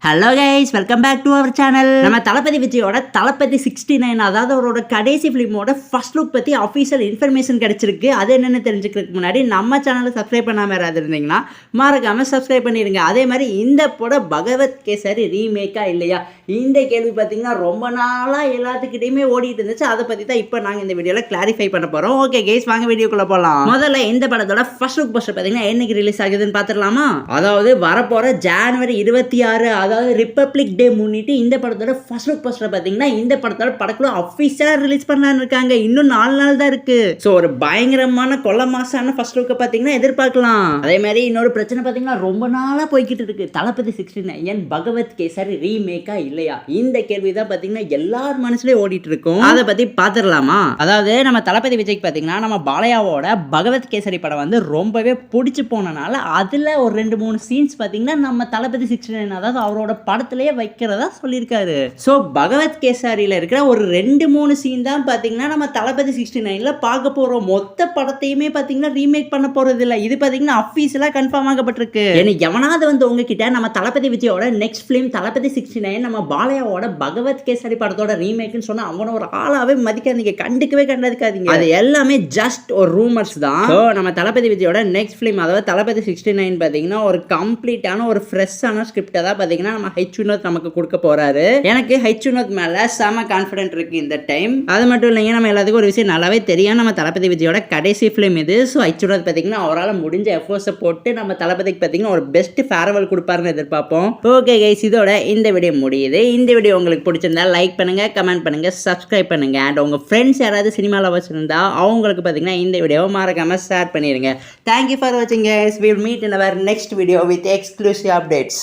Hello guys, welcome back to our channel. நம்ம தளபதி விஜயோட தளபதி 69, அதாவது அவரோட கடைசி ஃபிலிமோட ஃபர்ஸ்ட் லுக் பற்றி அஃபீஷியல் இன்ஃபர்மேஷன் கிடச்சிருக்கு. அது என்னென்னு தெரிஞ்சுக்கிறதுக்கு முன்னாடி நம்ம சேனலை சப்ஸ்கிரைப் பண்ணாமல் யாராவது இருந்தீங்கன்னா மறக்காமல் சப்ஸ்கிரைப் பண்ணிடுங்க. அதே மாதிரி இந்த படம் பகவத் கேசரி ரீமேக்கா இல்லையா, இந்த கேள்வி பார்த்தீங்கன்னா ரொம்ப நாளாக எல்லாத்துக்கிட்டையுமே ஓடிட்டு இருந்துச்சு. அதை பற்றி தான் இப்போ நாங்கள் இந்த வீடியோவில் கிளாரிஃபை பண்ண போகிறோம். ஓகே கைஸ், வாங்க வீடியோக்குள்ளே போகலாம். முதல்ல இந்த படத்தோட ஃபர்ஸ்ட் லுக் போஸ்டர் பார்த்தீங்கன்னா என்னைக்கு ரிலீஸ் ஆகுதுன்னு பார்த்துடலாமா. அதாவது வரப்போகிற ஜனவரி 26, அதாவது ரிப்பப்ளிக் டே முன்னிட்டு இந்த படத்தோட ஃபர்ஸ்ட் லுக் போஸ்டர் பார்த்தீங்கன்னா இந்த படத்தோட படக்குள்ள அஃபீஷியலாக ரிலீஸ் பண்ணலான்னு இருக்காங்க. இன்னும் 4 நாள் தான் இருக்கு. ஸோ ஒரு பயங்கரமான கொள்ள மாசான ஃபர்ஸ்ட் லுக்கை பார்த்தீங்கன்னா எதிர்பார்க்கலாம். அதே மாதிரி இன்னொரு பிரச்சனை பார்த்தீங்கன்னா ரொம்ப நாளாக போய்கிட்டு இருக்கு. தளபதி 69 பகவத் கேசரி ரீமேக்கா இல்லையா, இந்த கேள்வி தான் பார்த்தீங்கன்னா எல்லார் மனசுலேயும் ஓடிட்டு இருக்கும். அதை பற்றி பார்த்துடலாமா. அதாவது நம்ம தளபதி விஜய்க்கு பார்த்தீங்கன்னா நம்ம பாலையாவோட பகவத் கேசரி படம் வந்து ரொம்பவே பிடிச்சி போனனால அதில் ஒரு 2-3 சீன்ஸ் பார்த்தீங்கன்னா நம்ம தளபதி 69 அதாவது அவரோட படத்திலேயே வைக்கிறதா சொல்லியிருக்காரு. ஸோ பகவத் கேசரியில் இருக்கிற ஒரு 2-3 சீன் தான் பார்த்தீங்கன்னா நம்ம தளபதி 69 பார்க்க போகிறோம். மொத்த படத்தையுமே பார்த்தீங்கன்னா ரீமேக் பண்ண போகிறது இல்லை. இது பார்த்தீங்கன்னா அஃபீஷியலாக கன்ஃபார்ம் ஆகப்பட்டிருக்கு. எனக்கு எவனாவது வந்து உங்ககிட்ட நம்ம தளபதி விஜயோட நெக்ஸ்ட் ஃபிலிம் தளபதி 69 நம்ம பாலையாவோட பகவத் கேசரி படத்தோட ரீமேக்னு சொன்னா அவனை ஒரு ஆளாவே மதிக்காதீங்க, கண்டுக்கவே கண்டுக்காதீங்க. அது எல்லாமே ஜஸ்ட் ஒரு ரூமர்ஸ் தான். ஸோ நம்ம தளபதி விஜயோட நெக்ஸ்ட் ஃபிலிம் அதாவது தளபதி 69 பார்த்தீங்கன்னா ஒரு கம்ப்ளீட்டான ஒரு ஃப்ரெஷ்ஷான ஸ்கிரிப்டை தான் பார்த்தீங்கன்னா நம்ம ஹெச் வினோத் நமக்கு கொடுக்க போறாரு. எனக்கு ஹெச் வினோத் மேல செம கான்ஃபிடென்ட் இருக்கு இந்த டைம். அது மட்டும் இல்லைங்க, நம்ம எல்லாத்துக்கும் ஒரு விஷயம் நல்லாவே தெரியும், நம்ம தளபதி விஜயோட கடைசி ஃபிலிம் இது. ஸோ ஹெச் வினோத் பார்த்தீங்கன்னா அவரால் முடிஞ்ச எஃபோர்ட்ஸை போட்டு நம்ம தளபதிக்கு பார்த்தீங்கன்னா ஒரு பெஸ்ட் ஃபேர்வெல் கொடுப்பாருன்னு எதிர்பார்ப்போம். ஓகே கைஸ், இதோட இந்த வீடியோ முடியுது. இந்த வீடியோ உங்களுக்கு பிடிச்சிருந்தா லைக் பண்ணுங்க, கமெண்ட் பண்ணுங்க, சப்ஸ்கிரைப் பண்ணுங்க. அண்ட் உங்க ஃப்ரெண்ட்ஸ் யாராவது சினிமா லவர்ஸ் இருந்தா அவங்களுக்கு பார்த்தீங்கன்னா இந்த வீடியோவை மறக்காம ஷேர் பண்ணிடுங்க. தேங்க்யூ ஃபார் வாட்சிங் guys. We will meet in our next video with exclusive updates.